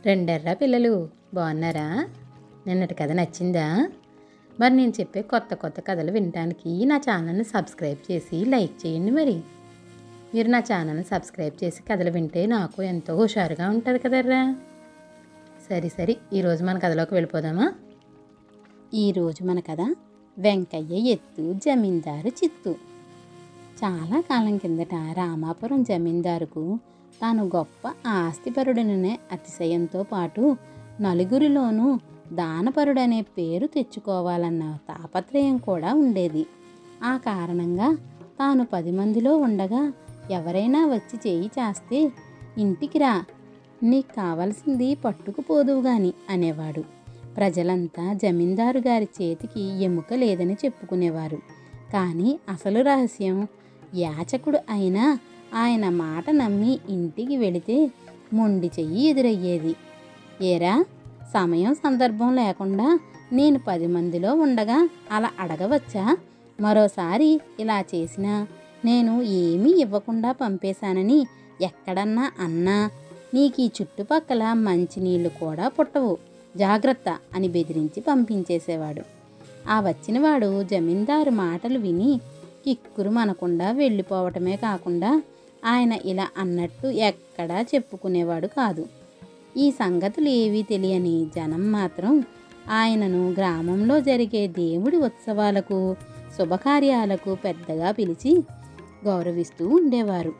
రెండెర్రా పిల్లలు బాగున్నారా? నిన్నటి కథ నచ్చిందా? మరి నేను చెప్పే కొత్త కొత్త కథలు వినడానికి నా ఛానల్ని సబ్స్క్రైబ్ చేసి లైక్ చేయండి. మరి మీరు నా ఛానల్ని సబ్స్క్రైబ్ చేసి కథలు వింటే నాకు ఎంతో హుషారుగా ఉంటుంది కదర్రా. సరే ఈరోజు మన కథలోకి వెళ్ళిపోదామా? ఈరోజు మన కథ వెంకయ్య ఎత్తు జమీందారు చిత్తు. చాలా కాలం కిందట రామాపురం జమీందారుకు తాను గొప్ప ఆస్తిపరుడననే అతిశయంతో పాటు నలుగురిలోనూ దానపరుడనే పేరు తెచ్చుకోవాలన్న తాపత్రయం కూడా ఉండేది. ఆ కారణంగా తాను 10 మందిలో ఉండగా ఎవరైనా వచ్చి చేయి చేస్తే ఇంటికి రా, నీకు కావలసింది పట్టుకుపోదువు గాని అనేవాడు. ప్రజలంతా జమీందారు గారి చేతికి ఎముక లేదని చెప్పుకునేవారు. కానీ అసలు రహస్యం యాచకుడు అయినా ఆయన మాట నమ్మి ఇంటికి వెళితే మొండి చెయ్యి ఎదురయ్యేది. ఏరా, సమయం సందర్భం లేకుండా నేను 10 మందిలో ఉండగా అలా అడగవచ్చా? మరోసారి ఇలా చేసినా నేను ఏమీ ఇవ్వకుండా పంపేశానని ఎక్కడన్నా అన్నా నీకు ఈ చుట్టుపక్కల మంచినీళ్ళు కూడా పుట్టవు, జాగ్రత్త అని బెదిరించి పంపించేసేవాడు. ఆ వచ్చినవాడు జమీందారు మాటలు విని కిక్కురు మనకుండా వెళ్ళిపోవటమే కాకుండా ఆయన ఇలా అన్నట్టు ఎక్కడా చెప్పుకునేవాడు కాదు. ఈ సంగతులు ఏవీ తెలియని జనం మాత్రం ఆయనను గ్రామంలో జరిగే దేవుడి ఉత్సవాలకు శుభకార్యాలకు పెద్దగా పిలిచి గౌరవిస్తూ ఉండేవారు.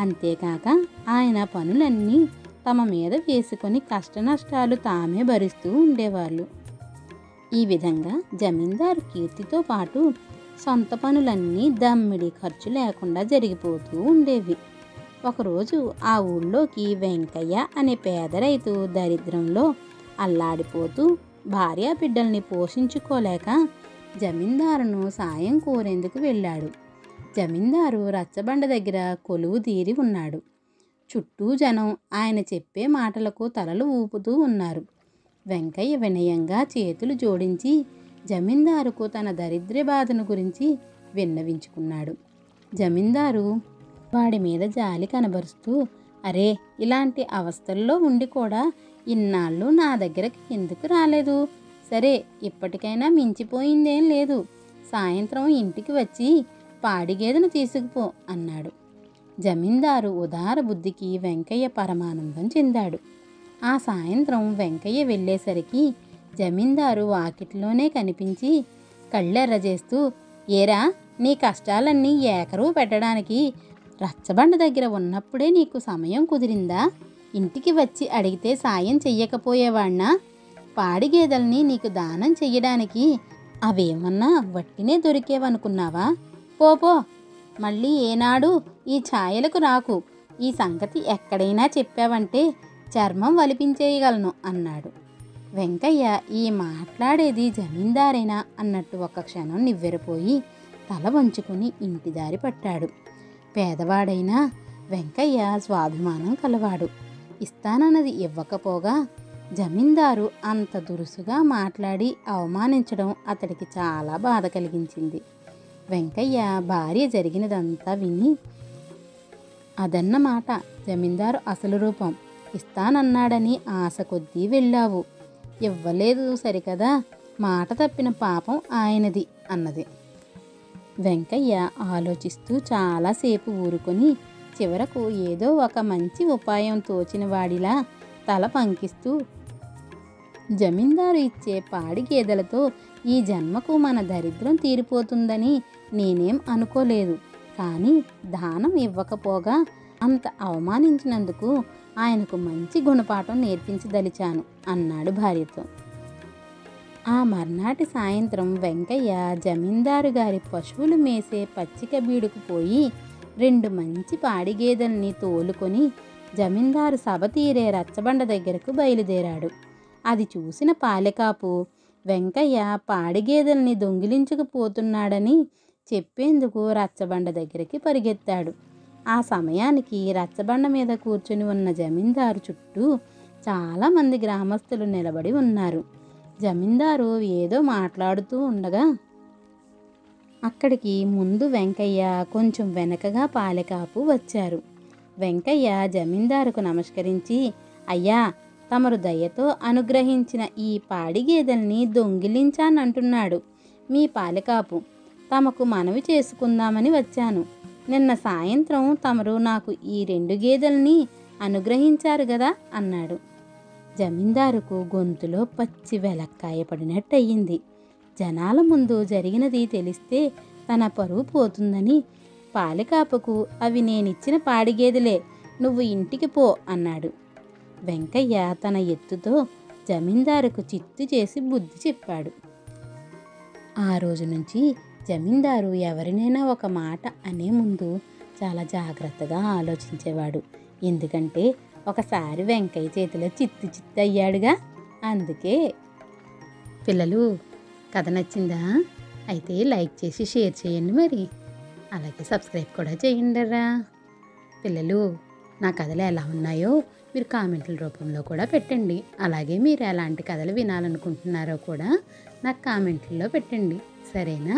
అంతేకాక ఆయన పనులన్నీ తమ మీద వేసుకొని కష్టనష్టాలు తామే భరిస్తూ ఉండేవాళ్ళు. ఈ విధంగా జమీందారు కీర్తితో పాటు సొంత పనులన్నీ దమ్మిడి ఖర్చు లేకుండా జరిగిపోతూ ఉండేవి. ఒకరోజు ఆ ఊళ్ళోకి వెంకయ్య అనే పేద రైతు దరిద్రంలో అల్లాడిపోతూ భార్యా బిడ్డల్ని పోషించుకోలేక జమీందారును సాయం కోరేందుకు వెళ్ళాడు. జమీందారు రచ్చబండ దగ్గర కొలువు తీరి ఉన్నాడు. చుట్టూ జనం ఆయన చెప్పే మాటలకు తలలు ఊపుతూ ఉన్నారు. వెంకయ్య వినయంగా చేతులు జోడించి జమీందారుకు తన దరిద్ర బాధను గురించి విన్నవించుకున్నాడు. జమీందారు వాడి మీద జాలి కనబరుస్తూ, అరే, ఇలాంటి అవస్థల్లో ఉండి కూడా ఇన్నాళ్ళు నా దగ్గరకు ఎందుకు రాలేదు? సరే, ఇప్పటికైనా మించిపోయిందేం లేదు, సాయంత్రం ఇంటికి వచ్చి పాడిగేదెను తీసుకుపో అన్నాడు. జమీందారు ఉదార బుద్ధికి వెంకయ్య పరమానందం చెందాడు. ఆ సాయంత్రం వెంకయ్య వెళ్ళేసరికి జమీందారు వాకిట్లోనే కనిపించి కళ్ళెర్రజేస్తూ, ఏరా, నీ కష్టాలన్నీ ఏకరువు పెట్టడానికి రచ్చబండ దగ్గర ఉన్నప్పుడే నీకు సమయం కుదిరిందా? ఇంటికి వచ్చి అడిగితే సాయం చెయ్యకపోయేవాణ్ణా? పాడిగేదెల్ని నీకు దానం చెయ్యడానికి అవేమన్నా వట్టినే దొరికేవనుకున్నావా? పో, మళ్ళీ ఏనాడు ఈ ఛాయలకు రాకు. ఈ సంగతి ఎక్కడైనా చెప్పావంటే చర్మం వలిపించేయగలను అన్నాడు. వెంకయ్య ఈ మాట్లాడేది జమీందారేనా అన్నట్టు ఒక్క క్షణం నివ్వెరపోయి తల వంచుకొని ఇంటి దారి పట్టాడు. పేదవాడైనా వెంకయ్య స్వాభిమానం కలవాడు. ఇస్తానన్నది ఇవ్వకపోగా జమీందారు అంత దురుసుగా మాట్లాడి అవమానించడం అతడికి చాలా బాధ కలిగించింది. వెంకయ్య భార్య జరిగినదంతా విని, అదన్నమాట జమీందారు అసలు రూపం. ఇస్తానన్నాడని ఆశ కొద్దీ వెళ్ళావు, ఇవ్వలేదు సరికదా, మాట తప్పిన పాపం ఆయనది అన్నది. వెంకయ్య ఆలోచిస్తూ చాలాసేపు ఊరుకొని చివరకు ఏదో ఒక మంచి ఉపాయం తోచిన వాడిలా తల పంకిస్తూ, జమీందారు ఇచ్చే పాడి గేదెలతో ఈ జన్మకు మన దరిద్రం తీరిపోతుందని నేనేం అనుకోలేదు. కానీ దానం ఇవ్వకపోగా అంత అవమానించినందుకు ఆయనకు మంచి గుణపాఠం నేర్పించదలిచాను అన్నాడు భార్యతో. ఆ మర్నాటి సాయంత్రం వెంకయ్య జమీందారు గారి పశువులు మేసే పచ్చిక బీడుకు పోయి 2 మంచి పాడిగేదెల్ని తోలుకొని జమీందారు సభ తీరే రచ్చబండ దగ్గరకు బయలుదేరాడు. అది చూసిన పాలెకాపు వెంకయ్య పాడిగేదెల్ని దొంగిలించుకుపోతున్నాడని చెప్పేందుకు రచ్చబండ దగ్గరికి పరిగెత్తాడు. ఆ సమయానికి రచ్చబండ మీద కూర్చుని ఉన్న జమీందారు చుట్టూ చాలామంది గ్రామస్తులు నిలబడి ఉన్నారు. జమీందారు ఏదో మాట్లాడుతూ ఉండగా అక్కడికి ముందు వెంకయ్య, కొంచెం వెనకగా పాలెకాపు వచ్చారు. వెంకయ్య జమీందారుకు నమస్కరించి, అయ్యా, తమరు దయతో అనుగ్రహించిన ఈ పాడి గేదెల్ని దొంగిలించానంటున్నాడు మీ పాలెకాపు. తమకు మనవి చేసుకుందామని వచ్చాను. నిన్న సాయంత్రం తమరు నాకు ఈ 2 గేదెల్ని అనుగ్రహించారు గదా అన్నాడు. జమీందారుకు గొంతులో పచ్చి వెలక్కాయ పడినట్టయింది. జనాల ముందు జరిగినది తెలిస్తే తన పరువు పోతుందని పాలెకాపుకు అవి నేనిచ్చిన పాడిగేదెలే, నువ్వు ఇంటికి పో అన్నాడు. వెంకయ్య తన ఎత్తుతో జమీందారుకు చిత్తు చేసి బుద్ధి చెప్పాడు. ఆ రోజు నుంచి జమీందారు ఎవరినైనా ఒక మాట అనే ముందు చాలా జాగ్రత్తగా ఆలోచించేవాడు. ఎందుకంటే ఒకసారి వెంకయ్య చేతిలో చిత్తు అయ్యాడుగా, అందుకే. పిల్లలు, కథ నచ్చిందా? అయితే లైక్ చేసి షేర్ చేయండి, మరి అలాగే సబ్స్క్రైబ్ కూడా చేయండిరా. పిల్లలు, నా కథలు ఎలా ఉన్నాయో మీరు కామెంట్ల రూపంలో కూడా పెట్టండి. అలాగే మీరు ఎలాంటి కథలు వినాలనుకుంటున్నారో కూడా నాకు కామెంట్లలో పెట్టండి, సరేనా?